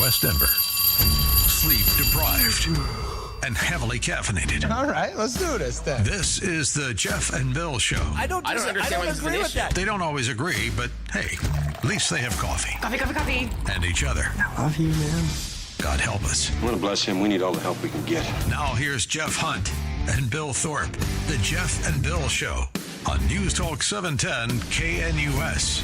West Denver. Sleep deprived and heavily caffeinated. All right, let's do this then. This is the Jeff and Bill Show. I don't agree with that. They don't always agree, but hey, at least they have coffee. Coffee. And each other. I love you, man. God help us. I want to bless him. We need all the help we can get. Now here's Jeff Hunt and Bill Thorpe. The Jeff and Bill Show on News Talk 710 KNUS.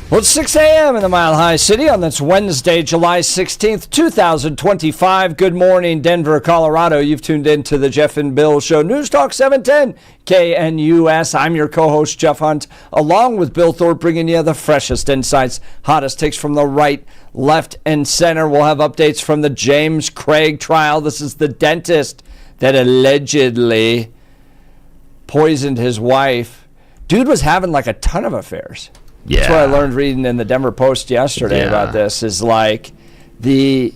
Well, it's 6 a.m. in the Mile High City on this Wednesday, July 16th, 2025. Good morning, Denver, Colorado. You've tuned in to the Jeff and Bill Show. News Talk 710 KNUS. I'm your co-host, Jeff Hunt, along with Bill Thorpe, bringing you the freshest insights, hottest takes from the right, left, and center. We'll have updates from the James Craig trial. This is the dentist that allegedly poisoned his wife. Dude was having like a ton of affairs. Yeah. That's what I learned reading in the Denver Post yesterday about this, is like the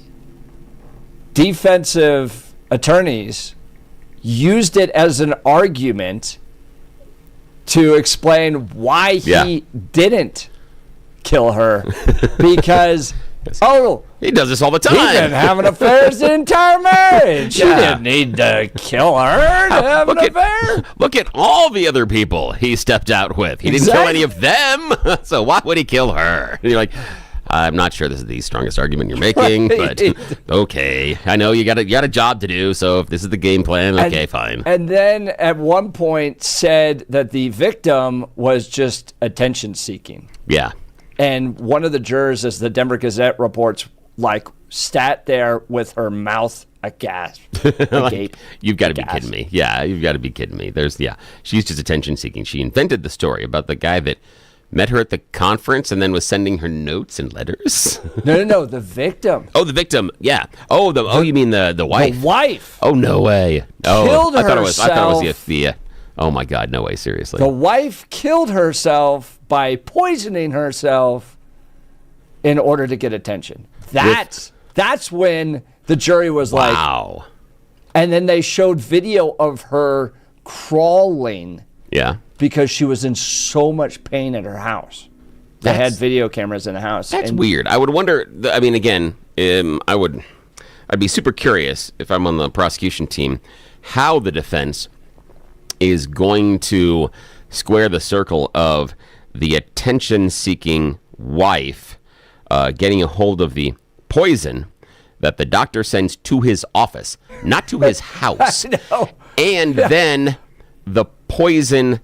defensive attorneys used it as an argument to explain why he didn't kill her because, he does this all the time. He's been having affairs the entire marriage. He didn't need to kill her to have an affair. Look at all the other people he stepped out with. He didn't kill any of them, so why would he kill her? And you're like, I'm not sure this is the strongest argument you're making, but okay. I know you got a job to do, so if this is the game plan, okay, fine. And then at one point said that the victim was just attention seeking. Yeah. And one of the jurors, as the Denver Gazette reports, like sat there with her mouth aghast. Like, you've got to be kidding me. Yeah, you've got to be kidding me. She's just attention seeking. She invented the story about the guy that met her at the conference and then was sending her notes and letters. No, the victim. Oh, the victim. Yeah. You mean the wife? The wife. Oh, no way. Killed I thought herself. it was the oh my God, no way, seriously. The wife killed herself by poisoning herself in order to get attention. That's when the jury was like, wow. And then they showed video of her crawling. Yeah. Because she was in so much pain at her house. They had video cameras in the house. That's weird. I would wonder, again, I'd be super curious if I'm on the prosecution team, how the defense is going to square the circle of the attention-seeking wife getting a hold of the poison that the doctor sends to his office, not to his house. And then the poison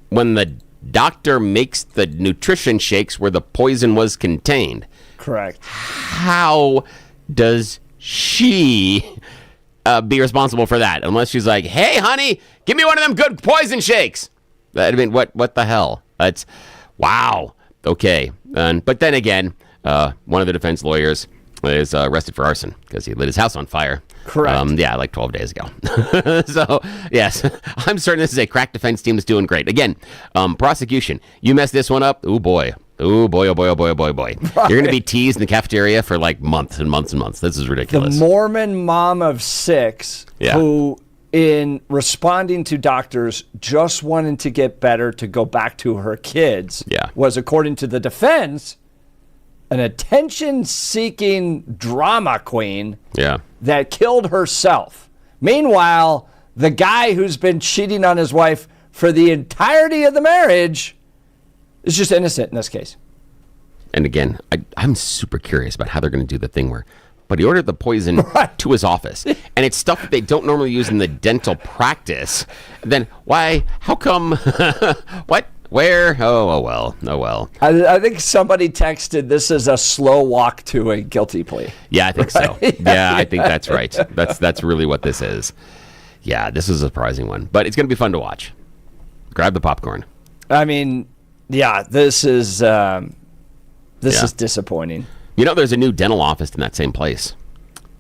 when the doctor makes the nutrition shakes where the poison was contained. Correct. How does she be responsible for that? Unless she's like, hey, honey, give me one of them good poison shakes. I mean, what the hell? That's, wow. Okay. But then again, one of the defense lawyers is arrested for arson because he lit his house on fire. Correct. Like 12 days ago. So, yes, I'm certain this is a crack defense team that's doing great. Again, prosecution, you mess this one up, oh boy. Oh boy, oh boy, oh boy, oh boy, oh boy. Right. You're going to be teased in the cafeteria for like months and months and months. This is ridiculous. The Mormon mom of 6 who, in responding to doctors just wanting to get better to go back to her kids, was, according to the defense, an attention-seeking drama queen that killed herself. Meanwhile, the guy who's been cheating on his wife for the entirety of the marriage is just innocent in this case. And again, I'm super curious about how they're going to do the thing where, but he ordered the poison to his office, and it's stuff that they don't normally use in the dental practice. Then why? How come? What? Where? Oh well. I think somebody texted, this is a slow walk to a guilty plea. Yeah, I think so. Yeah, I think that's right. That's really what this is. Yeah, this is a surprising one. But it's going to be fun to watch. Grab the popcorn. I mean, yeah, this is disappointing. You know, there's a new dental office in that same place.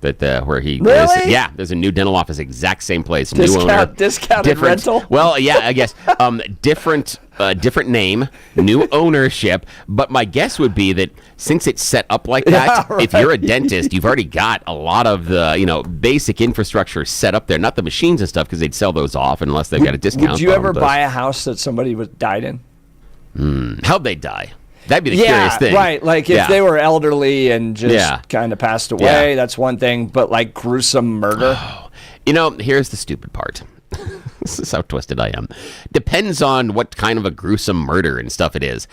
Where he Really? Yeah, there's a new dental office, exact same place, new owner, discounted different rental. Well, yeah, I guess different name, new ownership. But my guess would be that since it's set up like that, right. if you're a dentist, you've already got a lot of the basic infrastructure set up there, not the machines and stuff, because they'd sell those off unless they've got a discount. Would you ever buy a house that somebody died in? How'd they die? That'd be the curious thing. Right. Like if they were elderly and just Yeah. kind of passed away, Yeah. that's one thing. But like gruesome murder. Here's the stupid part. This is how twisted I am. Depends on what kind of a gruesome murder and stuff it is.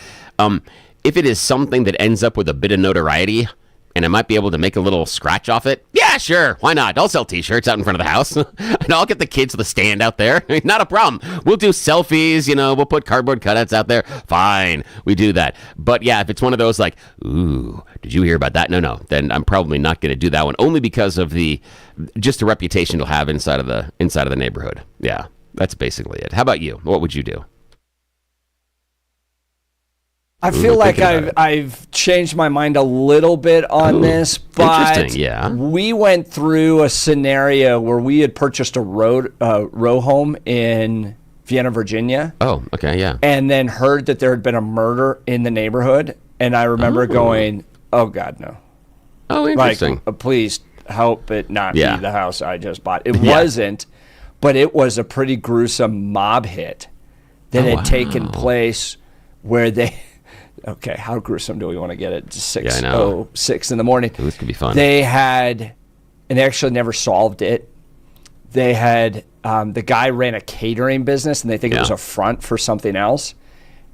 If it is something that ends up with a bit of notoriety, and I might be able to make a little scratch off it, yeah, sure, why not? I'll sell T-shirts out in front of the house, and I'll get the kids to stand out there. Not a problem. We'll do selfies, we'll put cardboard cutouts out there. Fine, we do that. But yeah, if it's one of those like, ooh, did you hear about that? No, then I'm probably not going to do that one, only because of just the reputation it'll have inside of the neighborhood. Yeah, that's basically it. How about you? What would you do? I feel like I've changed my mind a little bit on this, but interesting, yeah. We went through a scenario where we had purchased a row home in Vienna, Virginia. Oh, okay, yeah. And then heard that there had been a murder in the neighborhood, and I remember going, "Oh God, no!" Oh, interesting. Like, please help it not Yeah. be the house I just bought. It wasn't, but it was a pretty gruesome mob hit that had taken place where they. Okay, how gruesome do we want to get it? 6:06 in the morning. Ooh, this could be fun. They actually never solved it. They had, the guy ran a catering business, and they think it was a front for something else.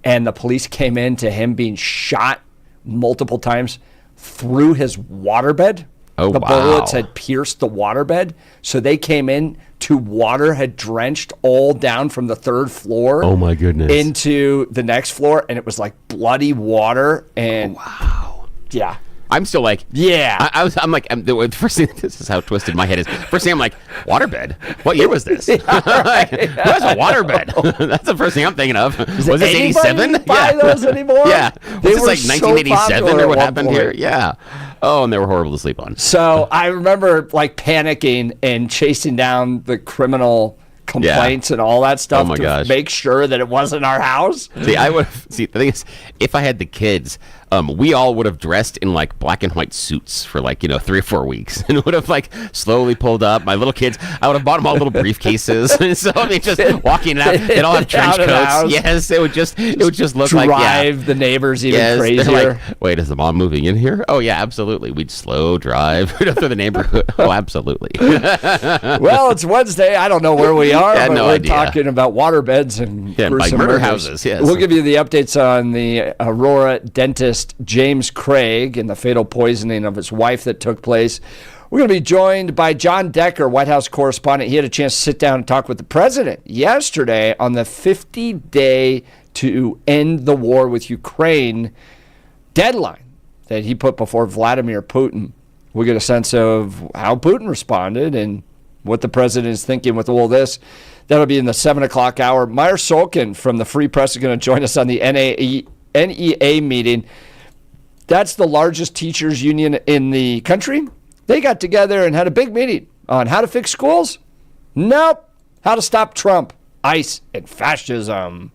And the police came in to him being shot multiple times through his waterbed. Oh, the wow. bullets had pierced the waterbed. So they came in to water had drenched all down from the third floor. Oh, my goodness. Into the next floor, and it was like bloody water. And wow. Yeah. I'm still like, yeah. I'm like, the first thing, this is how twisted my head is. First thing I'm like, waterbed? What year was this? Like, who has a waterbed? That's the first thing I'm thinking of. Was this 87? Buy those anymore? Yeah. Was They this were like so 1987 popular or what at one happened point. here? Yeah. Oh, and they were horrible to sleep on. So I remember like panicking and chasing down the criminal complaints and all that stuff to make sure that it wasn't our house. See, the thing is, if I had the kids, we all would have dressed in like black and white suits for like 3 or 4 weeks, and would have like slowly pulled up. My little kids, I would have bought them all little briefcases. So I mean, just walking out, they'd all have trench coats. Yes, it would just look like drive the neighbors even crazier. They're like, wait, is the mom moving in here? Oh yeah, absolutely. We'd slow drive through the neighborhood. Oh, absolutely. Well, it's Wednesday. I don't know where we are, but no we're idea. talking about waterbeds and gruesome like murder murders. houses. Yes, we'll give you the updates on the Aurora dentist James Craig and the fatal poisoning of his wife that took place. We're going to be joined by John Decker, White House correspondent. He had a chance to sit down and talk with the president yesterday on the 50-day to end the war with Ukraine deadline that he put before Vladimir Putin. We'll get a sense of how Putin responded and what the president is thinking with all this. That'll be in the 7 o'clock hour. Meyer Solkin from the Free Press is going to join us on the NEA meeting. That's the largest teachers union in the country. They got together and had a big meeting on how to fix schools. Nope. How to stop Trump, ICE, and fascism.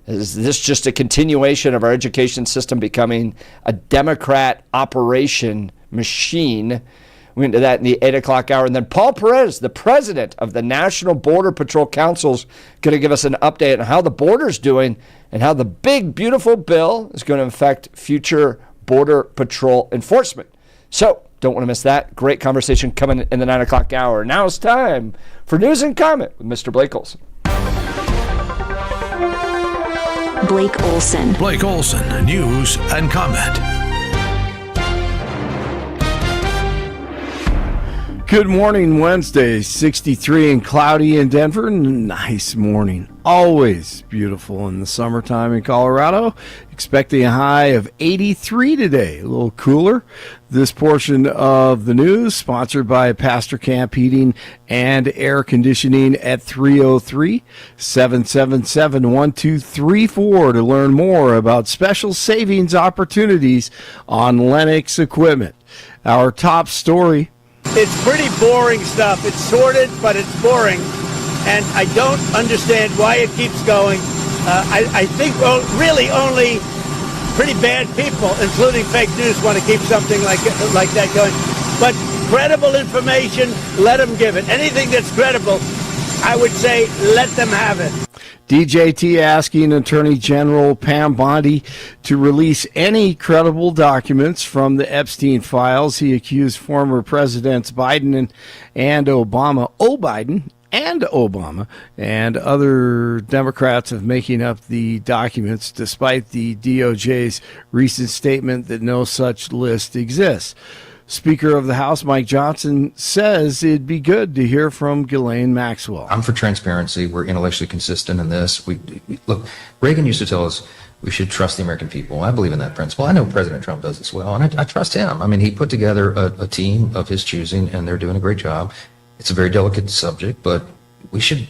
Is this just a continuation of our education system becoming a Democrat operation machine? We went into that in the 8 o'clock hour. And then Paul Perez, the president of the National Border Patrol Council, is going to give us an update on how the border's doing and how the big, beautiful bill is going to affect future Border Patrol enforcement. So don't want to miss that. Great conversation coming in the 9 o'clock hour. Now it's time for News and Comment with Mr. Blake Olson. Blake Olson. Blake Olson, News and Comment. Good morning, Wednesday, 63 and cloudy in Denver. Nice morning. Always beautiful in the summertime in Colorado. Expecting a high of 83 today. A little cooler. This portion of the news sponsored by Pastor Camp Heating and Air Conditioning at 303-777-1234 to learn more about special savings opportunities on Lennox equipment. Our top story It's pretty boring stuff. It's sordid, but it's boring. And I don't understand why it keeps going. I think really only pretty bad people, including fake news, want to keep something like that going. But credible information, let them give it. Anything that's credible, I would say let them have it. DJT asking Attorney General Pam Bondi to release any credible documents from the Epstein files. He accused former Presidents Biden and Obama, Biden and Obama, and other Democrats of making up the documents, despite the DOJ's recent statement that no such list exists. Speaker of the House, Mike Johnson, says it'd be good to hear from Ghislaine Maxwell. I'm for transparency. We're intellectually consistent in this. Look, Reagan used to tell us we should trust the American people. I believe in that principle. I know President Trump does as well, and I trust him. I mean, he put together a team of his choosing, and they're doing a great job. It's a very delicate subject, but we should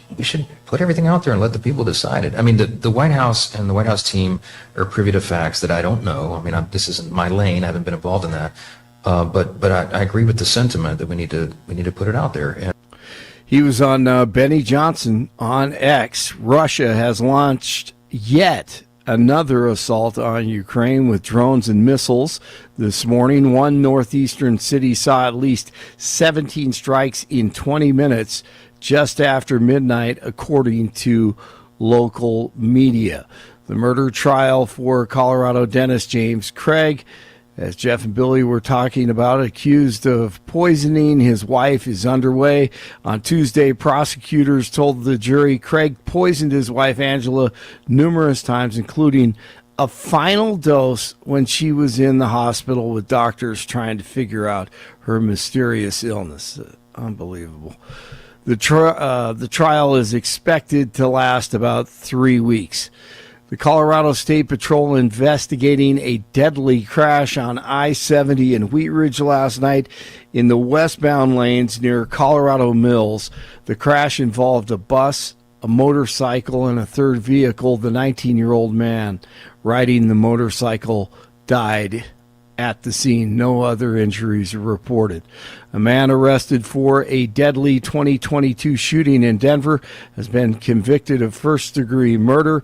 put everything out there and let the people decide it. I mean, the White House and the White House team are privy to facts that I don't know. I mean, this isn't my lane. I haven't been involved in that. But I agree with the sentiment that we need to put it out there. And he was on Benny Johnson on X. Russia has launched yet another assault on Ukraine with drones and missiles this morning. One northeastern city saw at least 17 strikes in 20 minutes just after midnight, according to local media. The murder trial for Colorado dentist James Craig, as Jeff and Billy were talking about, accused of poisoning his wife, is underway. On Tuesday, prosecutors told the jury Craig poisoned his wife, Angela, numerous times, including a final dose when she was in the hospital with doctors trying to figure out her mysterious illness. Unbelievable. The trial is expected to last about 3 weeks. The Colorado State Patrol investigating a deadly crash on I-70 in Wheat Ridge last night in the westbound lanes near Colorado Mills. The crash involved a bus, a motorcycle, and a third vehicle. The 19-year-old man riding the motorcycle died at the scene. No other injuries are reported. A man arrested for a deadly 2022 shooting in Denver has been convicted of first-degree murder.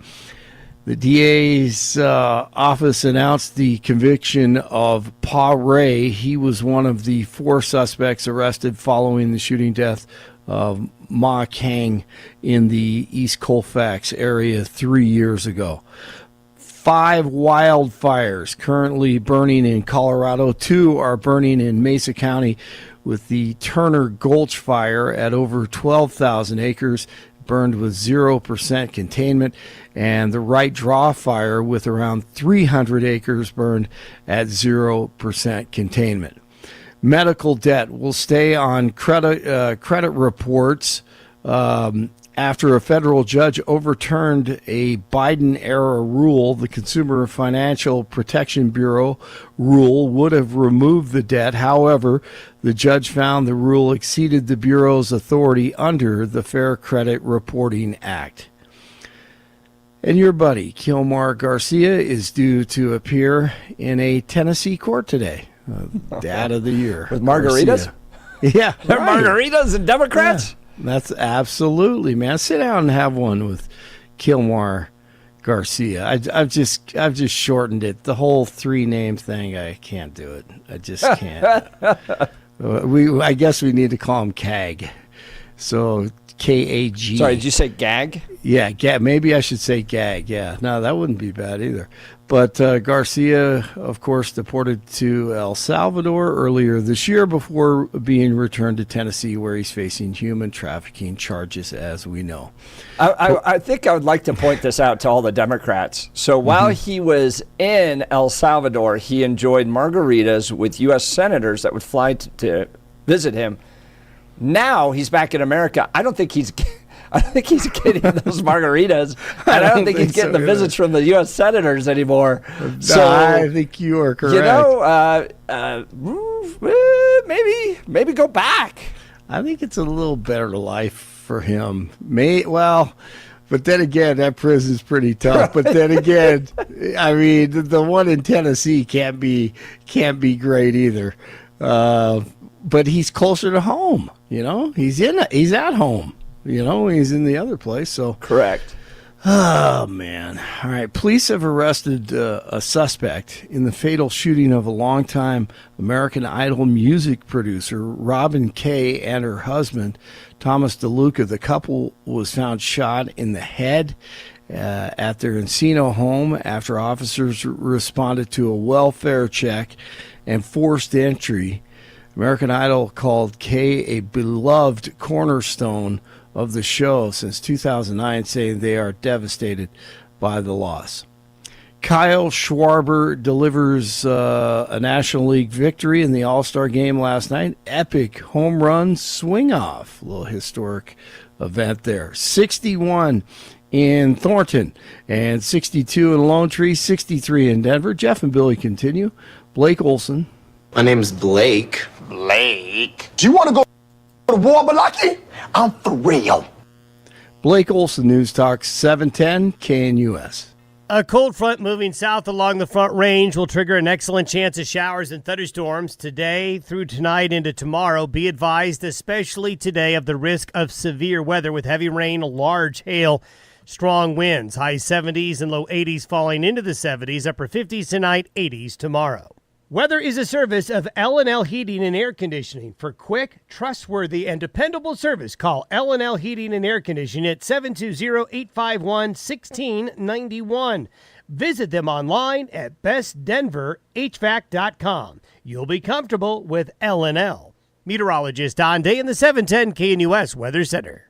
The DA's office announced the conviction of Pa Ray. He was one of the 4 suspects arrested following the shooting death of Ma Kang in the East Colfax area 3 years ago. 5 wildfires currently burning in Colorado. 2 are burning in Mesa County, with the Turner Gulch fire at over 12,000 acres burned with 0% containment, and the Wright Draw fire with around 300 acres burned at 0% containment. Medical debt will stay on credit reports after a federal judge overturned a Biden-era rule. The Consumer Financial Protection Bureau rule would have removed the debt. However, the judge found the rule exceeded the Bureau's authority under the Fair Credit Reporting Act. And your buddy, Kilmar Garcia, is due to appear in a Tennessee court today. Dad of the year. With margaritas? Garcia. Yeah. There are margaritas and Democrats? Yeah. That's absolutely, man. Sit down and have one with Kilmar Garcia. I've just shortened it. The whole 3-name thing, I can't do it. I just can't. I guess we need to call him CAG. So KAG. Sorry, did you say gag? Yeah, maybe I should say gag. Yeah, no, that wouldn't be bad either. But Garcia, of course, deported to El Salvador earlier this year before being returned to Tennessee, where he's facing human trafficking charges, as we know. I think I would like to point this out to all the Democrats. So while he was in El Salvador, he enjoyed margaritas with U.S. senators that would fly to visit him. Now he's back in America. I don't think he's getting those margaritas, and I don't think he's getting the visits from the U.S. senators anymore. So I think you are correct. Maybe go back. I think it's a little better life for him. But then again, that prison's pretty tough. But then again, I mean, the one in Tennessee can't be great either. but he's closer to home. He's at home. He's in the other place. So correct. Oh, man. All right. Police have arrested a suspect in the fatal shooting of a longtime American Idol music producer, Robin Kay, and her husband, Thomas DeLuca. The couple was found shot in the head at their Encino home after officers responded to a welfare check and forced entry. American Idol called Kay a beloved cornerstone of the show since 2009, saying they are devastated by the loss. Kyle Schwarber delivers a National League victory in the All-Star game last night. Epic home run swing-off. A little historic event there. 61 in Thornton and 62 in Lone Tree, 63 in Denver. Jeff and Billy continue. Blake Olson. My name's Blake. Do you want to go to war, Balaki? I'm for real. Blake Olson, News Talk 710 KNUS. A cold front moving south along the Front Range will trigger an excellent chance of showers and thunderstorms today through tonight into tomorrow. Be advised, especially today, of the risk of severe weather with heavy rain, large hail, strong winds. High 70s and low 80s falling into the 70s, upper 50s tonight, 80s tomorrow. Weather is a service of L&L Heating and Air Conditioning. For quick, trustworthy, and dependable service, call L&L Heating and Air Conditioning at 720-851-1691. Visit them online at bestdenverhvac.com. You'll be comfortable with L&L. Meteorologist Don Day in the 710 KNUS Weather Center.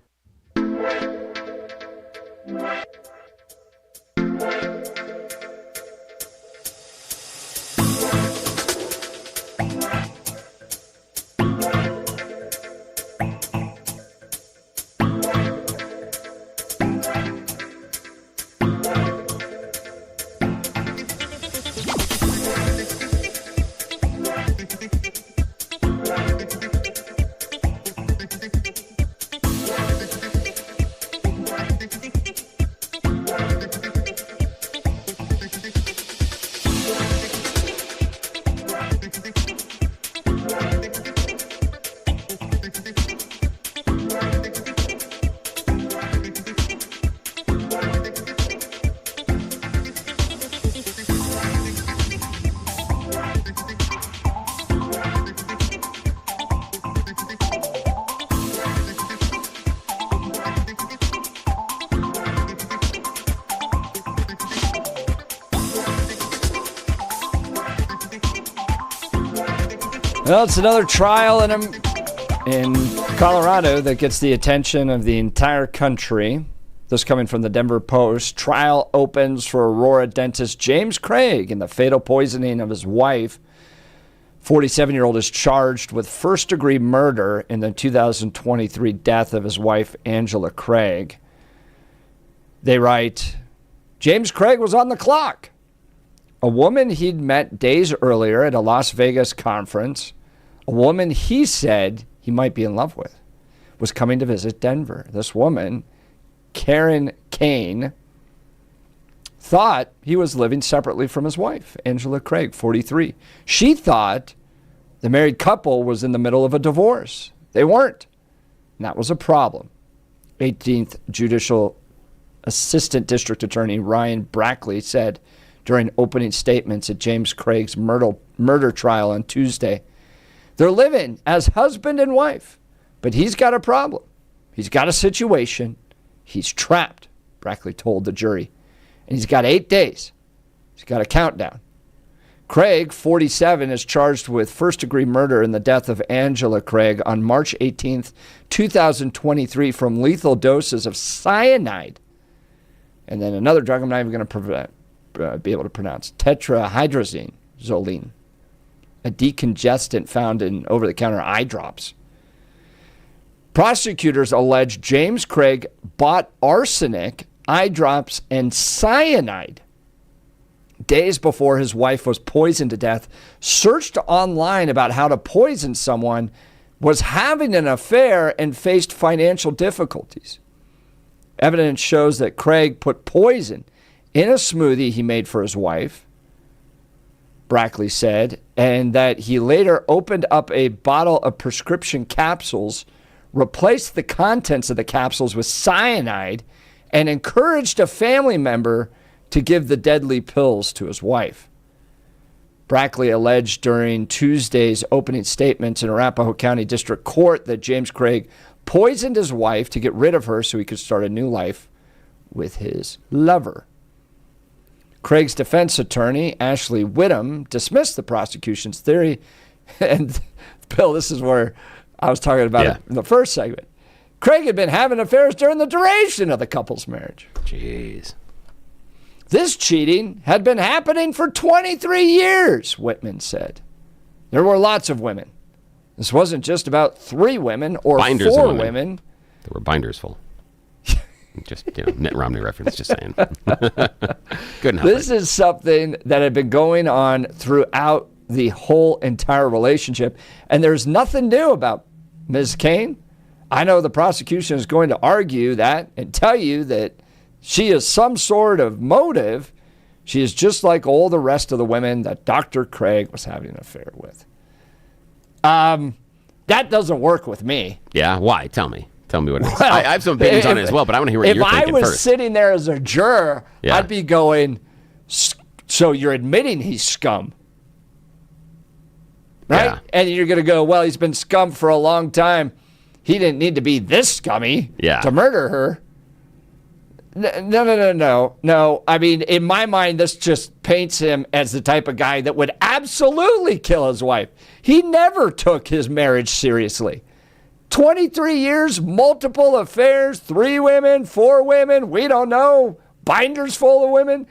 Well, it's another trial in Colorado that gets the attention of the entire country. This coming from the Denver Post. Trial opens for Aurora dentist James Craig in the fatal poisoning of his wife. 47-year-old is charged with first-degree murder in the 2023 death of his wife, Angela Craig. They write, James Craig was on the clock. A woman he'd met days earlier at a Las Vegas conference, a woman he said he might be in love with, was coming to visit Denver. This woman, Karen Kane, thought he was living separately from his wife, Angela Craig, 43. She thought the married couple was in the middle of a divorce. They weren't. And that was a problem. 18th Judicial Assistant District Attorney Ryan Brackley said during opening statements at James Craig's murder trial on Tuesday, they're living as husband and wife, but he's got a problem. He's got a situation. He's trapped, Brackley told the jury. And he's got 8 days. He's got a countdown. Craig, 47, is charged with first-degree murder in the death of Angela Craig on March 18th, 2023 from lethal doses of cyanide. And then another drug I'm not even going to be able to pronounce, tetrahydrozoline, a decongestant found in over-the-counter eye drops. Prosecutors allege James Craig bought arsenic, eye drops, and cyanide days before his wife was poisoned to death, searched online about how to poison someone, was having an affair, and faced financial difficulties. Evidence shows that Craig put poison in a smoothie he made for his wife. Brackley said, and that he later opened up a bottle of prescription capsules, replaced the contents of the capsules with cyanide, and encouraged a family member to give the deadly pills to his wife. Brackley alleged during Tuesday's opening statements in Arapahoe County District Court that James Craig poisoned his wife to get rid of her so he could start a new life with his lover. Craig's defense attorney, Ashley Whittam, dismissed the prosecution's theory. And, Bill, this is where I was talking about it in the first segment. Craig had been having affairs during the duration of the couple's marriage. Jeez. This cheating had been happening for 23 years, Whitman said. There were lots of women. This wasn't just about 3 women or Binders 4 of women. There were binders full. Just, Mitt Romney reference, just saying. Couldn't help This is something that had been going on throughout the whole entire relationship, and there's nothing new about Ms. Kane. I know the prosecution is going to argue that and tell you that she is some sort of motive. She is just like all the rest of the women that Dr. Craig was having an affair with. That doesn't work with me. Yeah, why? Tell me. Tell me what it is. Well, I have some opinions on it as well, but I want to hear what you're thinking If I was first. sitting there as a juror, I'd be going, so you're admitting he's scum. Right? Yeah. And you're going to go, well, he's been scum for a long time. He didn't need to be this scummy to murder her. No. I mean, in my mind, this just paints him as the type of guy that would absolutely kill his wife. He never took his marriage seriously. 23 years, multiple affairs, 3 women, 4 women, we don't know, binders full of women.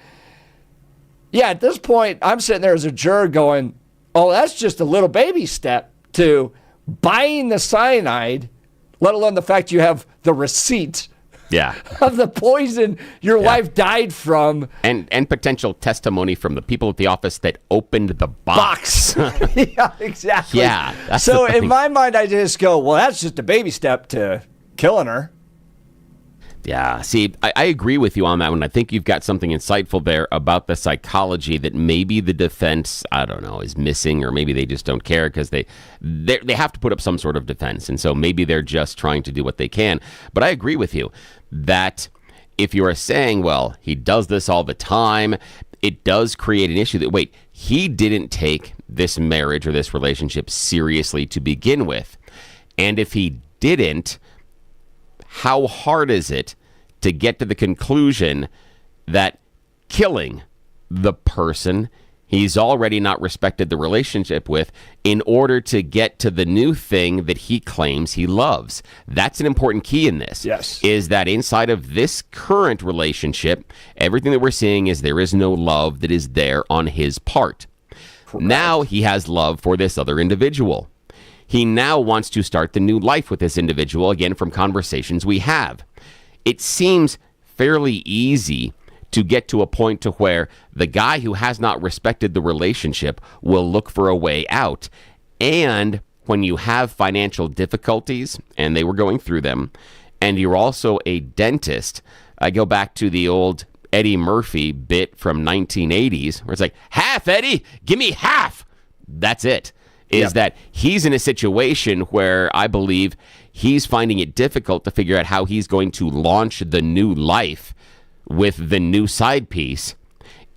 Yeah, at this point, I'm sitting there as a juror going, oh, that's just a little baby step to buying the cyanide, let alone the fact you have the receipt of the poison your wife died from. And potential testimony from the people at the office that opened the box. Yeah, exactly. Yeah. That's So the in thing. my mind, I just go, well, that's just a baby step to killing her. Yeah, see, I agree with you on that one. I think you've got something insightful there about the psychology that maybe the defense, I don't know, is missing, or maybe they just don't care because they have to put up some sort of defense. And so maybe they're just trying to do what they can. But I agree with you that if you are saying, well, he does this all the time, it does create an issue that, wait, he didn't take this marriage or this relationship seriously to begin with. And if he didn't, how hard is it to get to the conclusion that killing the person he's already not respected the relationship with in order to get to the new thing that he claims he loves? That's an important key in this. Yes. Is that inside of this current relationship, everything that we're seeing is there is no love that is there on his part. Correct. Now he has love for this other individual. He now wants to start the new life with this individual, again, from conversations we have. It seems fairly easy to get to a point to where the guy who has not respected the relationship will look for a way out. And when you have financial difficulties, and they were going through them, and you're also a dentist, I go back to the old Eddie Murphy bit from 1980s, where it's like, half, Eddie, give me half. That's it. Is that he's in a situation where I believe he's finding it difficult to figure out how he's going to launch the new life with the new side piece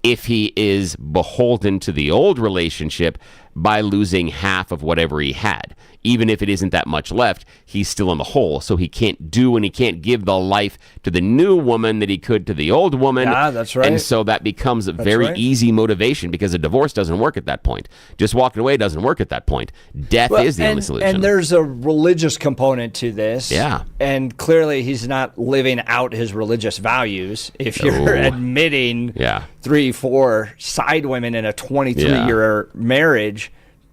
if he is beholden to the old relationship by losing half of whatever he had. Even if it isn't that much left, he's still in the hole, so he can't do and he can't give the life to the new woman that he could to the old woman. Yeah, that's right. And so that becomes a very easy motivation because a divorce doesn't work at that point. Just walking away doesn't work at that point. Death is the only solution. And there's a religious component to this. Yeah. And clearly he's not living out his religious values if you're admitting 3, 4 side women in a 23-year marriage.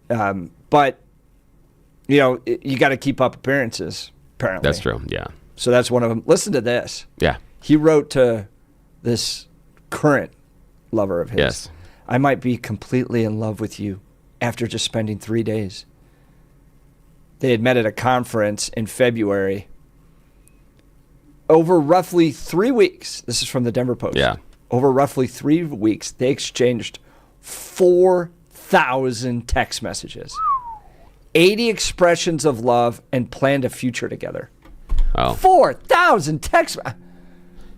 But you know, you got to keep up appearances, apparently. That's true, yeah. So that's one of them. Listen to this. Yeah. He wrote to this current lover of his. Yes. I might be completely in love with you after just spending 3 days. They had met at a conference in February. Over roughly 3 weeks, this is from the Denver Post. Yeah. Over roughly 3 weeks, they exchanged 4 4,000 text messages, 80 expressions of love, and planned a future together. Oh. 4,000 text.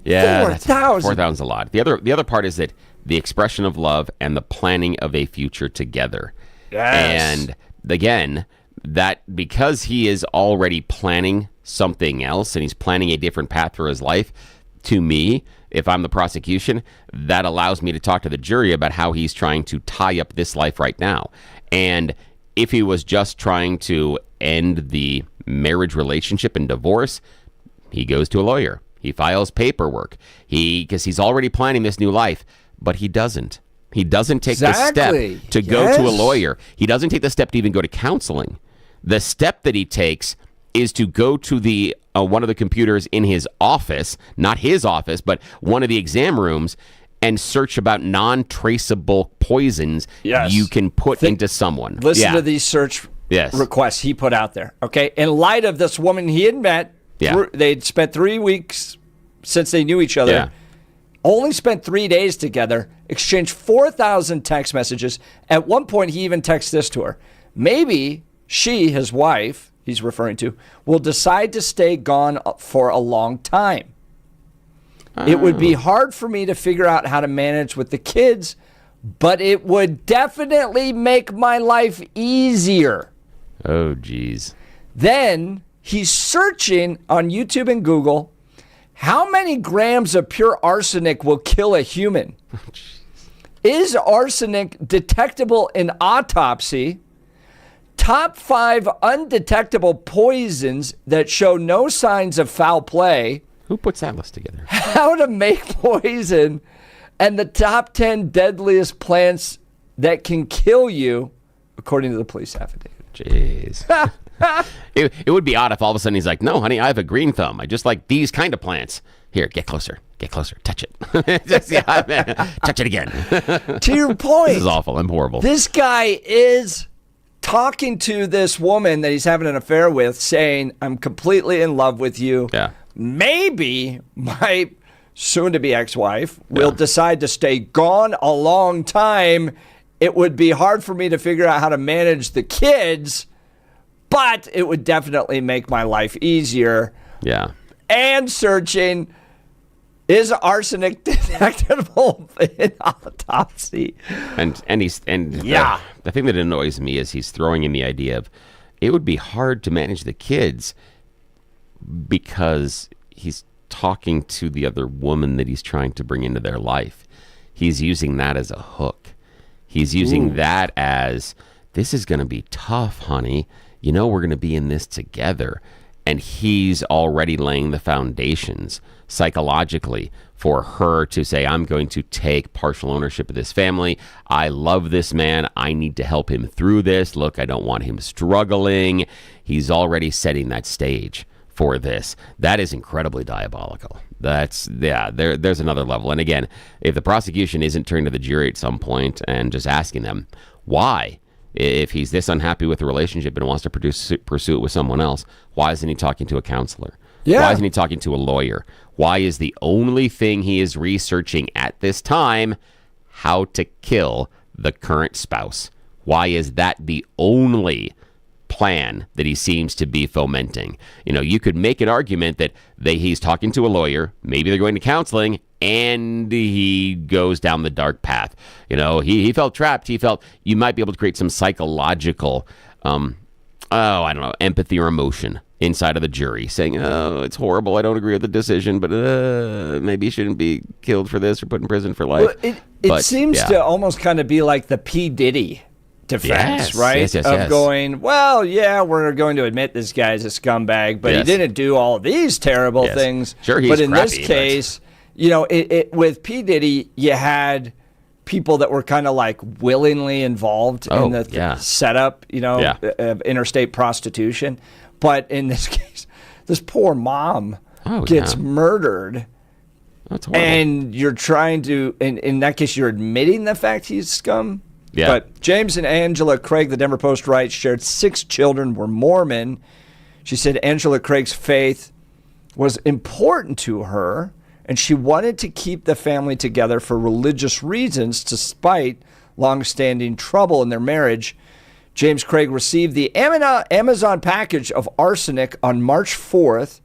Yeah, 4,000. 4,000 is a lot. The other part is that the expression of love and the planning of a future together. Yes. And again, that because he is already planning something else and he's planning a different path for his life, to me, if I'm the prosecution, that allows me to talk to the jury about how he's trying to tie up this life right now. And if he was just trying to end the marriage relationship and divorce, he goes to a lawyer. He files paperwork. Because he's already planning this new life, but he doesn't. He doesn't take the step to go to a lawyer. He doesn't take the step to even go to counseling. The step that he takes is to go to the one of the computers in his office, not his office, but one of the exam rooms, and search about non-traceable poisons you can put into someone. Listen to these search requests he put out there. Okay, in light of this woman he had met, they'd spent 3 weeks since they knew each other. Yeah. Only spent 3 days together, exchanged 4,000 text messages. At one point, he even texted this to her. Maybe she, his wife, he's referring to, will decide to stay gone for a long time. It would be hard for me to figure out how to manage with the kids, but it would definitely make my life easier. Oh, geez. Then he's searching on YouTube and Google, how many grams of pure arsenic will kill a human? Is arsenic detectable in autopsy? Top 5 undetectable poisons that show no signs of foul play. Who puts that list together? How to make poison, and the top 10 deadliest plants that can kill you, according to the police affidavit. Jeez. It would be odd if all of a sudden he's like, no, honey, I have a green thumb. I just like these kind of plants. Here, get closer. Get closer. Touch it. Touch it again. To your point. This is awful. I'm horrible. This guy is talking to this woman that he's having an affair with, saying, I'm completely in love with you. Yeah. Maybe my soon-to-be ex-wife will decide to stay gone a long time. It would be hard for me to figure out how to manage the kids, but it would definitely make my life easier. Yeah. And searching, is arsenic detectable in autopsy? And the thing that annoys me is he's throwing in the idea of it would be hard to manage the kids because he's talking to the other woman that he's trying to bring into their life. He's using that as a hook. He's using that as, this is going to be tough, honey. You know, we're going to be in this together. And he's already laying the foundations psychologically for her to say, I'm going to take partial ownership of this family. I love this man. I need to help him through this. Look, I don't want him struggling. He's already setting that stage for this. That is incredibly diabolical. There's another level. And again, if the prosecution isn't turning to the jury at some point and just asking them why, if he's this unhappy with the relationship and wants to pursue it with someone else, why isn't he talking to a counselor? Yeah. Why isn't he talking to a lawyer? Why is the only thing he is researching at this time how to kill the current spouse? Why is that the only plan that he seems to be fomenting? You know, you could make an argument that he's talking to a lawyer, maybe they're going to counseling, and he goes down the dark path. You know, he felt trapped. He felt you might be able to create some psychological, empathy or emotion inside of the jury, saying, oh, it's horrible, I don't agree with the decision, but maybe he shouldn't be killed for this or put in prison for life. Well, it seems to almost kind of be like the P. Diddy defense, right? Yes. Going, well, yeah, we're going to admit this guy's a scumbag, but he didn't do all these terrible things. Sure, he's but in crappy, this case, you know, with P. Diddy, you had people that were kind of like willingly involved in the setup, you know, of interstate prostitution. But in this case, this poor mom gets murdered. That's horrible. And you're trying to, in that case, you're admitting the fact he's scum. Yeah. But James and Angela Craig, the Denver Post writes, shared 6 children, were Mormon. She said Angela Craig's faith was important to her, and she wanted to keep the family together for religious reasons, despite long-standing trouble in their marriage. James Craig received the Amazon package of arsenic on March 4th,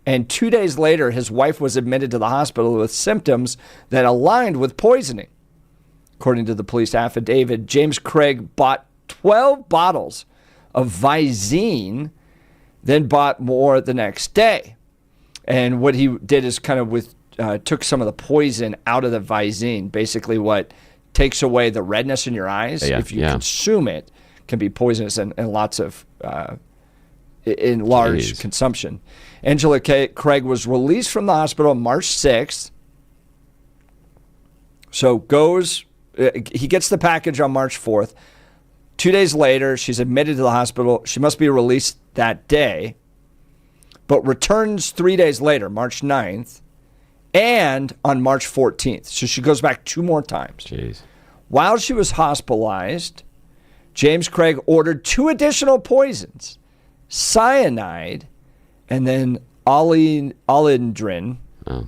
and 2 days later, his wife was admitted to the hospital with symptoms that aligned with poisoning. According to the police affidavit, James Craig bought 12 bottles of Visine, then bought more the next day. And what he did is kind of took some of the poison out of the Visine, basically what takes away the redness in your eyes. If you consume it, can be poisonous and lots of in large consumption. Angela Craig was released from the hospital on March 6th. So he gets the package on March 4th. 2 days later, she's admitted to the hospital. She must be released that day, but returns 3 days later, March 9th, and on March 14th. So she goes back 2 more times. Jeez. While she was hospitalized, James Craig ordered 2 additional poisons, cyanide, and then alendrin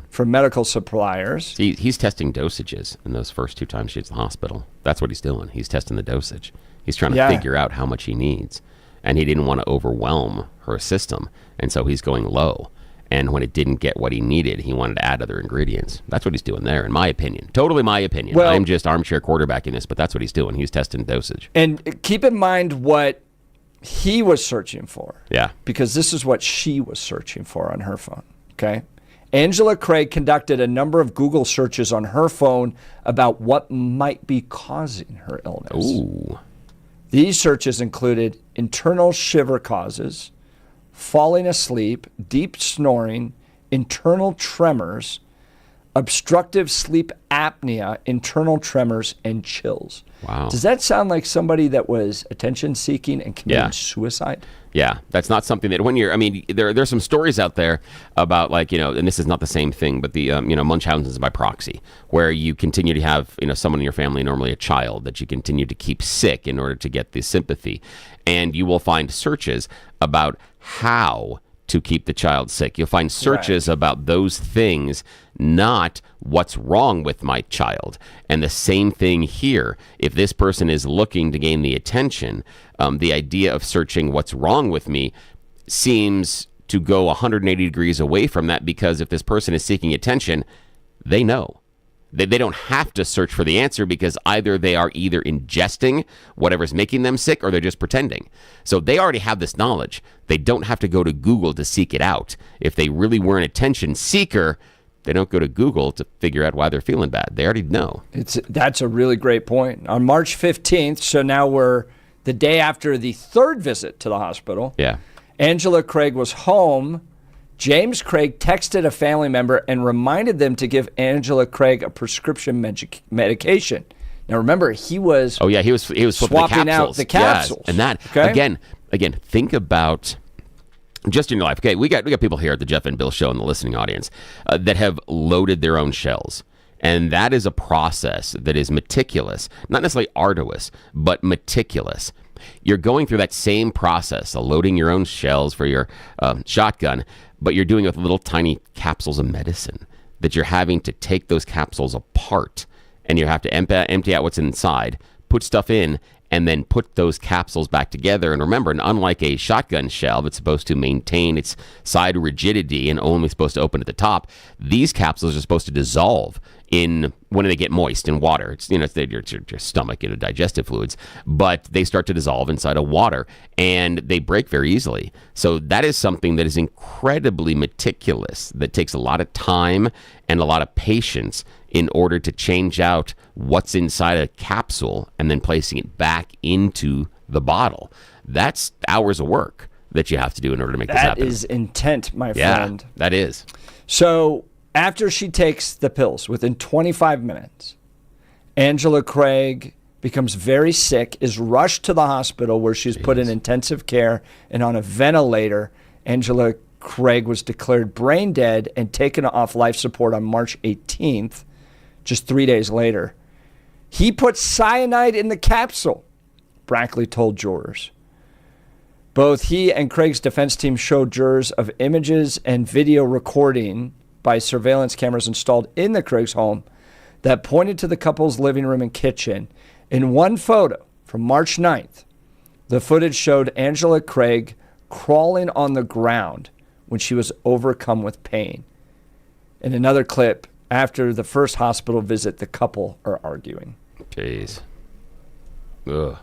from medical suppliers. He's testing dosages in those first 2 times she's in the hospital. That's what he's doing. He's testing the dosage. He's trying to figure out how much he needs. And he didn't want to overwhelm her system. And so he's going low. And when it didn't get what he needed, he wanted to add other ingredients. That's what he's doing there, in my opinion. Totally my opinion. Well, I'm just armchair quarterbacking this, but that's what he's doing. He's testing dosage. And keep in mind what he was searching for. Yeah. Because this is what she was searching for on her phone. Okay. Angela Craig conducted a number of Google searches on her phone about what might be causing her illness. Ooh. These searches included internal shiver causes, falling asleep, deep snoring, internal tremors, obstructive sleep apnea, internal tremors, and chills. Wow. Does that sound like somebody that was attention-seeking and committed suicide? Yeah, that's not something that there's some stories out there about and this is not the same thing, but the, Munchausen's by proxy, where you continue to have, someone in your family, normally a child, that you continue to keep sick in order to get the sympathy. And you will find searches about how to keep the child sick. You'll find searches about those things, not what's wrong with my child. And the same thing here. If this person is looking to gain the attention, the idea of searching what's wrong with me seems to go 180 degrees away from that, because if this person is seeking attention, they know. They don't have to search for the answer, because either they are ingesting whatever's making them sick, or they're just pretending. So they already have this knowledge. They don't have to go to Google to seek it out. If they really were an attention seeker, they don't go to Google to figure out why they're feeling bad. They already know. That's a really great point. On March 15th, so now we're the day after the 3rd visit to the hospital. Yeah. Angela Craig was home. James Craig texted a family member and reminded them to give Angela Craig a prescription medication. Now remember, he was he was swapping out the capsules. Yes. And that again, think about just in your life. Okay, we got people here at the Jeff and Bill Show in the listening audience that have loaded their own shells. And that is a process that is meticulous, not necessarily arduous, but meticulous. You're going through that same process of loading your own shells for your shotgun, but you're doing it with little tiny capsules of medicine that you're having to take those capsules apart, and you have to empty out what's inside, put stuff in, and then put those capsules back together. And remember, unlike a shotgun shell that's supposed to maintain its side rigidity and only supposed to open at the top, these capsules are supposed to dissolve when they get moist in water. It's your stomach, digestive fluids, but they start to dissolve inside of water, and they break very easily. So that is something that is incredibly meticulous, that takes a lot of time and a lot of patience in order to change out what's inside a capsule and then placing it back into the bottle. That's hours of work that you have to do in order to make this happen. That is intent, my friend. Yeah, that is. So after she takes the pills, within 25 minutes, Angela Craig becomes very sick, is rushed to the hospital where she's put in intensive care and on a ventilator. Angela Craig was declared brain dead and taken off life support on March 18th, just 3 days later. He put cyanide in the capsule, Brackley told jurors. Both he and Craig's defense team showed jurors of images and video recording by surveillance cameras installed in the Craig's home that pointed to the couple's living room and kitchen. In one photo from March 9th, the footage showed Angela Craig crawling on the ground when she was overcome with pain. In another clip, after the first hospital visit, the couple are arguing. Jeez. Ugh.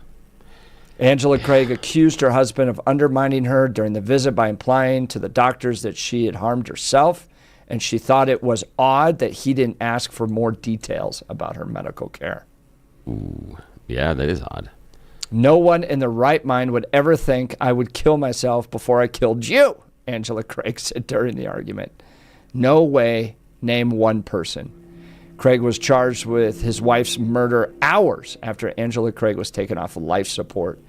Angela Craig accused her husband of undermining her during the visit by implying to the doctors that she had harmed herself, and she thought it was odd that he didn't ask for more details about her medical care. Ooh, yeah, that is odd. No one in their right mind would ever think I would kill myself before I killed you, Angela Craig said during the argument. No way, name one person. Craig was charged with his wife's murder hours after Angela Craig was taken off of life support.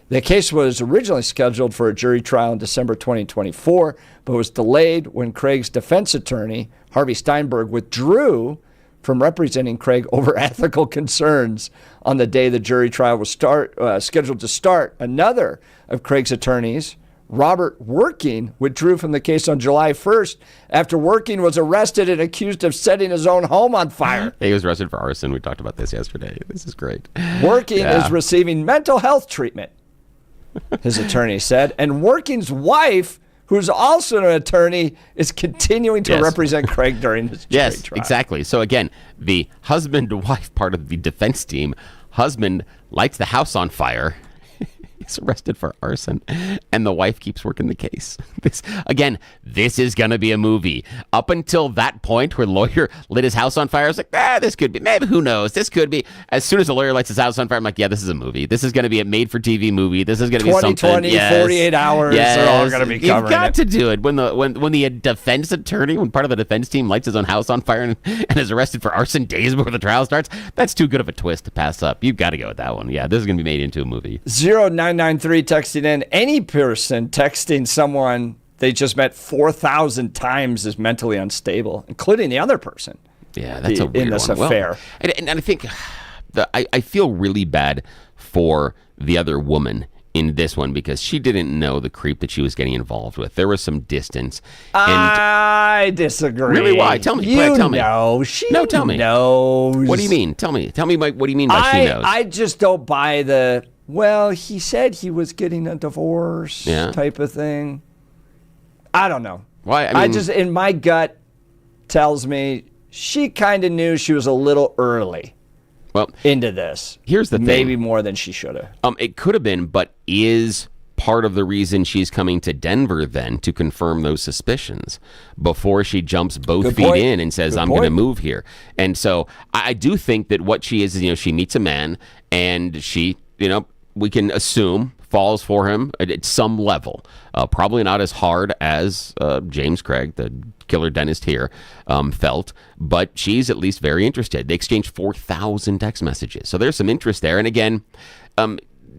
The case was originally scheduled for a jury trial in December 2024, but was delayed when Craig's defense attorney, Harvey Steinberg, withdrew from representing Craig over ethical concerns on the day the jury trial was scheduled to start. Another of Craig's attorneys, Robert Working, withdrew from the case on July 1st after Working was arrested and accused of setting his own home on fire. He was arrested for arson. We talked about this yesterday. This is great. Working is receiving mental health treatment, his attorney said, and Working's wife, who's also an attorney, is continuing to represent Craig during this jury trial. Exactly. So again, the husband-wife part of the defense team, husband lights the house on fire. He's arrested for arson, and the wife keeps working the case. This is going to be a movie. Up until that point where the lawyer lit his house on fire, I was like, this could be, maybe, who knows? This could be. As soon as the lawyer lights his house on fire, I'm like, yeah, this is a movie. This is going to be a made-for-TV movie. This is going to be something. 2020, 48 hours, they're all going to be covering You've got to do it. When the defense attorney, when part of the defense team lights his own house on fire and is arrested for arson days before the trial starts, that's too good of a twist to pass up. You've got to go with that one. Yeah, this is going to be made into a movie. 0993 texting in, any person texting someone they just met 4,000 times is mentally unstable, including the other person. Yeah, that's a weird in this one. affair. Well, and I think I feel really bad for the other woman in this one because she didn't know the creep that she was getting involved with. There was some distance. I disagree. Really? Why? Tell me. Tell me. Tell me. Knows. What do you mean? Tell me. What do you mean by she knows? I just don't buy the, well, he said he was getting a divorce type of thing. I don't know. Why? I just, in my gut, tells me she kind of knew she was a little early into this. Here's the thing. Maybe more than she should have. It could have been, but is part of the reason she's coming to Denver then to confirm those suspicions before she jumps both feet in and says, I'm going to move here. And so I do think that what she is, she meets a man and she, we can assume falls for him at some level. Probably not as hard as James Craig, the killer dentist here, felt, but she's at least very interested. They exchanged 4,000 text messages. So there's some interest there. And again,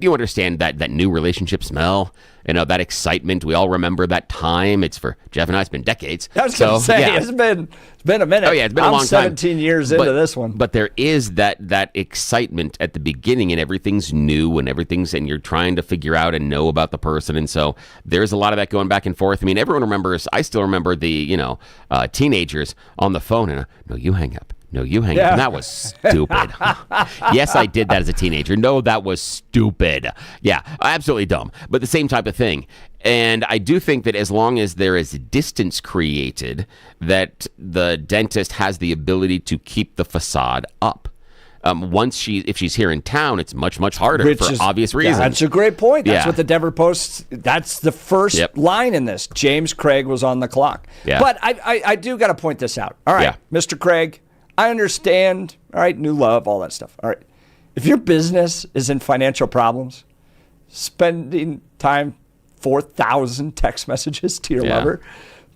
you understand that new relationship smell, that excitement. We all remember that time. It's for Jeff and I, it's been decades. I was going to say, it's been a minute. Oh, yeah, it's been a long time. 17 years into this one. But there is that excitement at the beginning, and everything's new, and you're trying to figure out and know about the person. And so there's a lot of that going back and forth. I mean, everyone remembers, I still remember the, teenagers on the phone, and no, you hang up. No, you hang up. And that was stupid. Yes, I did that as a teenager. No, that was stupid. Yeah, absolutely dumb. But the same type of thing. And I do think that as long as there is distance created, that the dentist has the ability to keep the facade up. If she's here in town, it's much, much harder for obvious reasons. That's a great point. That's what the Denver Post, that's the first line in this. James Craig was on the clock. Yeah. But I do got to point this out. All right, Mr. Craig, I understand, all right, new love, all that stuff. All right. If your business is in financial problems, spending time, 4,000 text messages to your lover,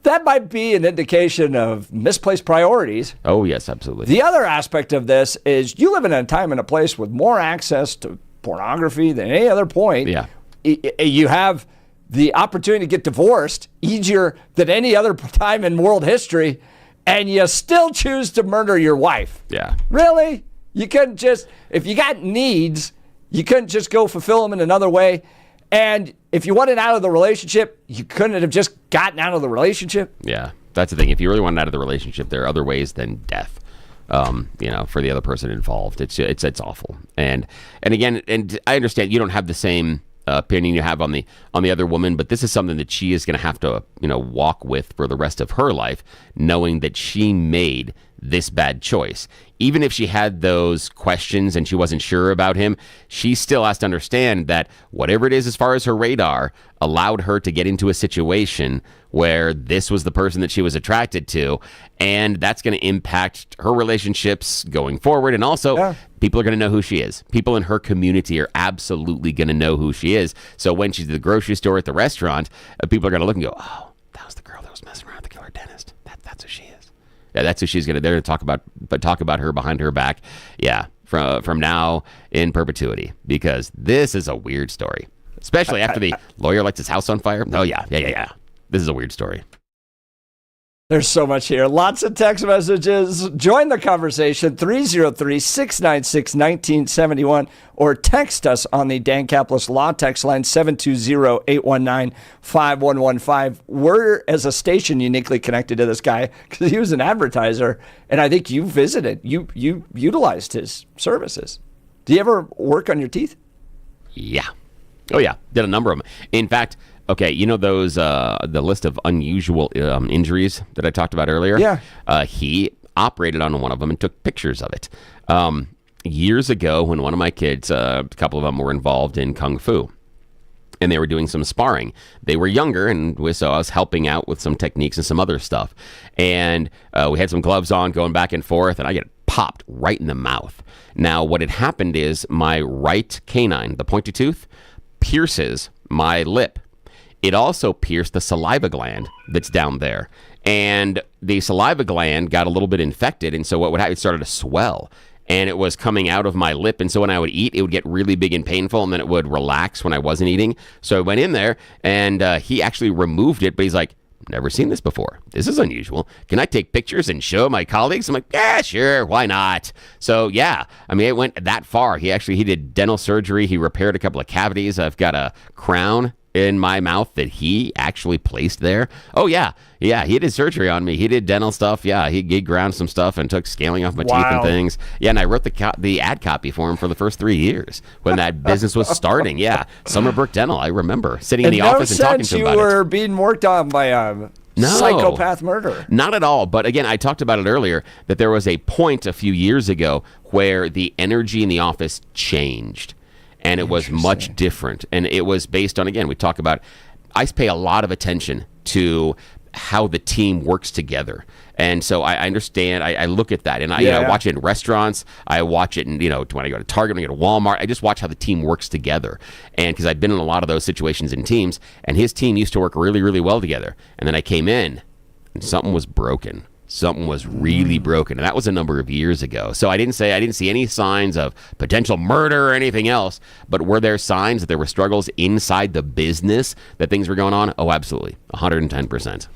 that might be an indication of misplaced priorities. Oh, yes, absolutely. The other aspect of this is you live in a time and a place with more access to pornography than any other point. Yeah. You have the opportunity to get divorced easier than any other time in world history, and you still choose to murder your wife. Yeah. Really? You couldn't just, if you got needs, you couldn't just go fulfill them in another way. And if you wanted out of the relationship, you couldn't have just gotten out of the relationship. Yeah, that's the thing. If you really wanted out of the relationship, there are other ways than death. for the other person involved. It's awful. And again, and I understand you don't have the same opinion you have on the other woman, but this is something that she is going to have to walk with for the rest of her life, knowing that she made this bad choice. Even if she had those questions and she wasn't sure about him, she still has to understand that whatever it is as far as her radar allowed her to get into a situation where this was the person that she was attracted to, and that's going to impact her relationships going forward. And also, people are going to know who she is. People in her community are absolutely going to know who she is. So when she's at the grocery store, at the restaurant, people are going to look and go, oh, that was the girl that was messing around with the killer dentist. That's who she is. Yeah, that's who she's going to. They're going to talk about her behind her back. Yeah, from now in perpetuity, because this is a weird story, especially after the lawyer lights his house on fire. Oh yeah. This is a weird story. There's so much here. Lots of text messages. Join the conversation, 303-696-1971, or text us on the Dan Caplis Law text line, 720-819-5115. We're, as a station, uniquely connected to this guy because he was an advertiser, and I think you visited. You utilized his services. Do you ever work on your teeth? Yeah. Oh, yeah. Did a number of them. In fact... Okay, you know those the list of unusual injuries that I talked about earlier? Yeah. He operated on one of them and took pictures of it. Years ago, when one of my kids, a couple of them were involved in Kung Fu, and they were doing some sparring. They were younger, and so I was helping out with some techniques and some other stuff. And we had some gloves on going back and forth, and I get popped right in the mouth. Now, what had happened is my right canine, the pointy tooth, pierces my lip. It also pierced the saliva gland that's down there. And the saliva gland got a little bit infected. And so what would happen, it started to swell. And it was coming out of my lip. And so when I would eat, it would get really big and painful. And then it would relax when I wasn't eating. So I went in there and he actually removed it. But he's like, never seen this before. This is unusual. Can I take pictures and show my colleagues? I'm like, yeah, sure. Why not? So yeah, I mean, it went that far. He did dental surgery. He repaired a couple of cavities. I've got a crown in my mouth that he actually placed there. Oh yeah, he did surgery on me. He did dental stuff. Yeah, he ground some stuff and took scaling off my teeth and things. Yeah, and I wrote the ad copy for him for the first 3 years when that business was starting. Yeah, Summerbrook Dental. I remember sitting in the office and talking to him about it. You were being worked on by psychopath murderer. Not at all. But again, I talked about it earlier that there was a point a few years ago where the energy in the office changed. And it was much different. And it was based on, again, we talk about, I pay a lot of attention to how the team works together. And so I understand, I look at that. And I watch it in restaurants. I watch it in, when I go to Target, when I go to Walmart, I just watch how the team works together. And because I've been in a lot of those situations in teams, and his team used to work really, really well together. And then I came in, and something was broken. Something was really broken, and that was a number of years ago. So I didn't see any signs of potential murder or anything else, but were there signs that there were struggles inside the business, that things were going on? Oh, absolutely, 110%.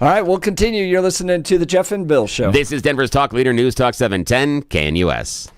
All right, we'll continue. You're listening to the Jeff and Bill Show. This is Denver's Talk Leader, News Talk 710 KNUS.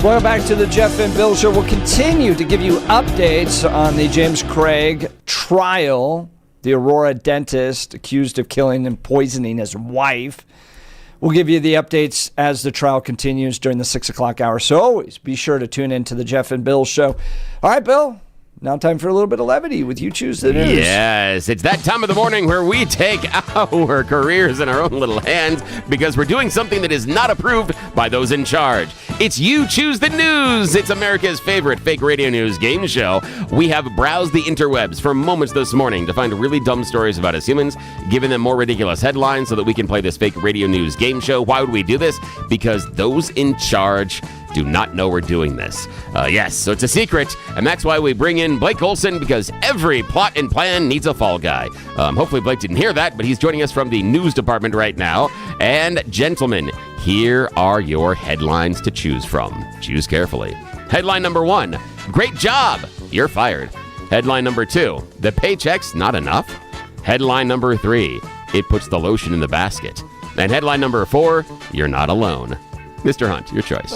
Welcome back to the Jeff and Bill Show. We'll continue to give you updates on the James Craig trial, the Aurora dentist accused of killing and poisoning his wife. We'll give you the updates as the trial continues during the 6 o'clock hour. So always be sure to tune in to the Jeff and Bill Show. All right, Bill. Now time for a little bit of levity with You Choose the News. Yes, it's that time of the morning where we take our careers in our own little hands because we're doing something that is not approved by those in charge. It's You Choose the News. It's America's favorite fake radio news game show. We have browsed the interwebs for moments this morning to find really dumb stories about us humans, giving them more ridiculous headlines so that we can play this fake radio news game show. Why would we do this? Because those in charge do not know we're doing this. Yes, so it's a secret, and that's why we bring in Blake Olson, because every plot and plan needs a fall guy. Hopefully Blake didn't hear that, but he's joining us from the news department right now. And gentlemen, here are your headlines to choose from. Choose carefully. Headline number 1, great job, you're fired. Headline number 2, the paycheck's not enough. Headline number 3, it puts the lotion in the basket. And headline number 4, you're not alone. Mr. Hunt, your choice.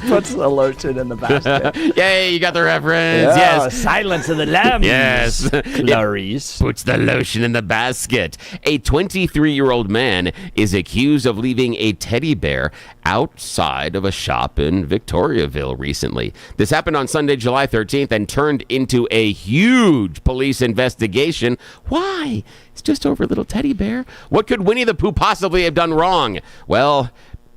Puts the lotion in the basket. Yay, you got the reference. Yeah, Yes. Silence of the Lambs. Yes. Clarice. Puts the lotion in the basket. A 23-year-old man is accused of leaving a teddy bear outside of a shop in Victoriaville recently. This happened on Sunday, July 13th, and turned into a huge police investigation. Why? It's just over a little teddy bear. What could Winnie the Pooh possibly have done wrong? Well,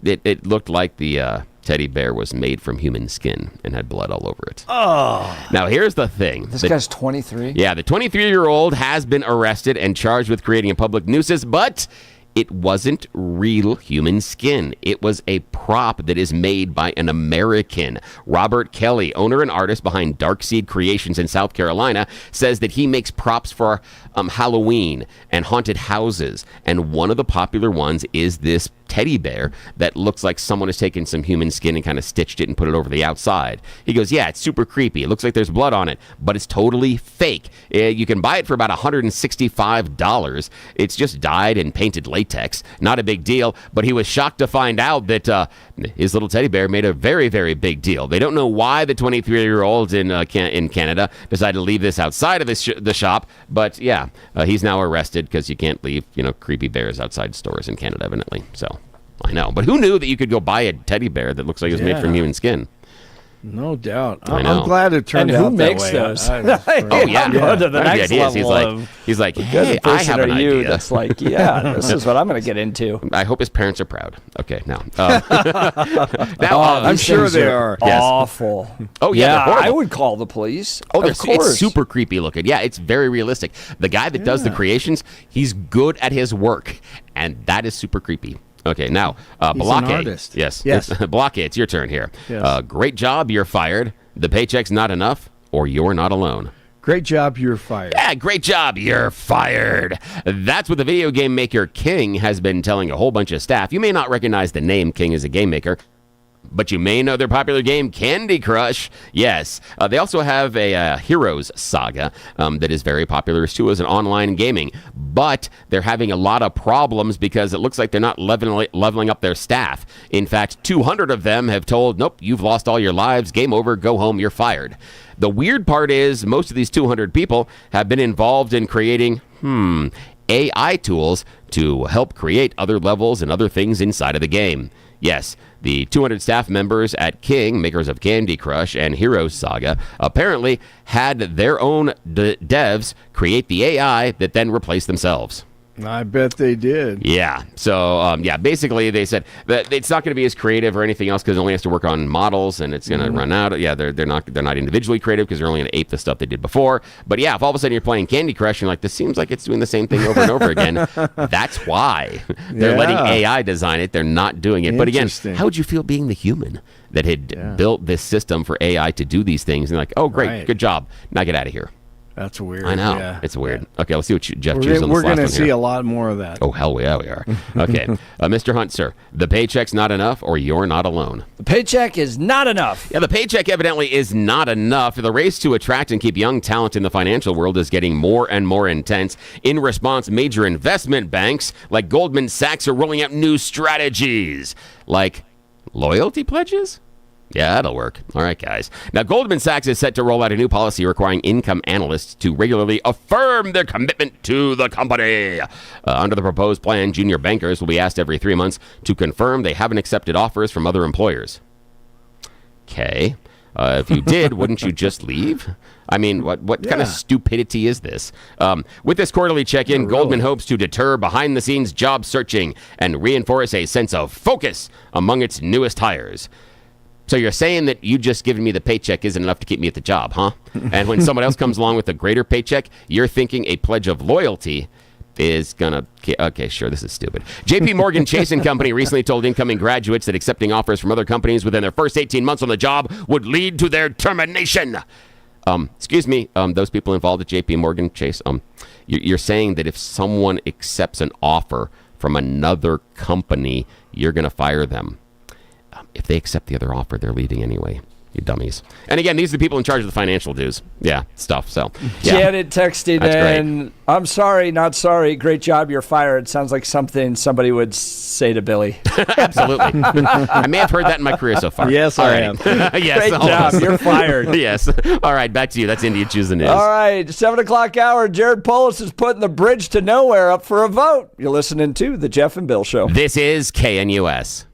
it looked like the teddy bear was made from human skin and had blood all over it. Oh. Now, here's the thing. This guy's 23? Yeah, the 23-year-old has been arrested and charged with creating a public nuisance, but it wasn't real human skin. It was a prop that is made by an American. Robert Kelly, owner and artist behind Darkseed Creations in South Carolina, says that he makes props for Halloween and haunted houses. And one of the popular ones is this teddy bear that looks like someone has taken some human skin and kind of stitched it and put it over the outside. He goes, yeah, it's super creepy. It looks like there's blood on it, but it's totally fake. You can buy it for about $165. It's just dyed and painted latex. Not a big deal, but he was shocked to find out that his little teddy bear made a very, very big deal. They don't know why the 23-year-old in Canada decided to leave this outside of the shop, but yeah, he's now arrested because you can't leave, creepy bears outside stores in Canada, evidently. So I know, but who knew that you could go buy a teddy bear that looks like it's made from human skin? No doubt. I know. I'm glad it turned out that way. And who makes those? Oh, yeah. Go to the next level. He's like, hey, I have an idea. That's like, yeah, this is what I'm going to get into. I hope his parents are proud. Okay, now. I'm sure they are. Awful. Oh, yeah, I would call the police. Oh, of course. It's super creepy looking. Yeah, it's very realistic. The guy that does the creations, he's good at his work, and that is super creepy. Okay, now, Blake. An artist. Yes. Yes. Blake, it's your turn here. Yes. Great job, you're fired. The paycheck's not enough, or you're not alone. Great job, you're fired. Yeah, great job, you're fired. That's what the video game maker King has been telling a whole bunch of staff. You may not recognize the name King as a game maker, but you may know their popular game, Candy Crush. Yes. They also have a Heroes Saga that is very popular too as an online gaming. But they're having a lot of problems because it looks like they're not leveling up their staff. In fact, 200 of them have told, nope, you've lost all your lives. Game over. Go home. You're fired. The weird part is most of these 200 people have been involved in creating, AI tools to help create other levels and other things inside of the game. Yes, the 200 staff members at King, makers of Candy Crush and Heroes Saga, apparently had their own devs create the AI that then replaced themselves. I bet they did. Yeah. So, basically they said that it's not going to be as creative or anything else because it only has to work on models and it's going to run out. Yeah, they're not individually creative because they're only going to ape the stuff they did before. But yeah, if all of a sudden you're playing Candy Crush and you're like, this seems like it's doing the same thing over and over again, that's why. They're letting AI design it. They're not doing it. But again, how would you feel being the human that had built this system for AI to do these things? And like, oh, great, good job. Now get out of here. That's weird. I know. Yeah. It's weird. Okay, let's see what Jeff chooses on this We're going to see a lot more of that. Oh, hell yeah, we are. Okay. Mr. Hunt, sir, the paycheck's not enough or you're not alone? The paycheck is not enough. Yeah, the paycheck evidently is not enough. The race to attract and keep young talent in the financial world is getting more and more intense. In response, major investment banks like Goldman Sachs are rolling out new strategies like loyalty pledges. Yeah, that'll work. All right, guys. Now, Goldman Sachs is set to roll out a new policy requiring income analysts to regularly affirm their commitment to the company. Under the proposed plan, junior bankers will be asked every 3 months to confirm they haven't accepted offers from other employers. Okay. If you did, wouldn't you just leave? I mean, what kind of stupidity is this? With this quarterly check-in, Goldman hopes to deter behind-the-scenes job searching and reinforce a sense of focus among its newest hires. So you're saying that you just giving me the paycheck isn't enough to keep me at the job, huh? And when someone else comes along with a greater paycheck, you're thinking a pledge of loyalty is gonna... Okay, sure, this is stupid. JP Morgan Chase & Company recently told incoming graduates that accepting offers from other companies within their first 18 months on the job would lead to their termination. Excuse me, those people involved at JP Morgan Chase, you're saying that if someone accepts an offer from another company, you're gonna fire them. If they accept the other offer, they're leaving anyway. You dummies. And again, these are the people in charge of the financial dues. Yeah, stuff. So, yeah. Janet texted in, I'm sorry, not sorry. Great job, you're fired. Sounds like something somebody would say to Billy. Absolutely. I may have heard that in my career so far. Yes, I am. Yes, great almost. job, you're fired. Yes. All right, back to you. That's India Choose the News. All right, 7 o'clock hour. Jared Polis is putting the bridge to nowhere up for a vote. You're listening to The Jeff and Bill Show. This is KNUS.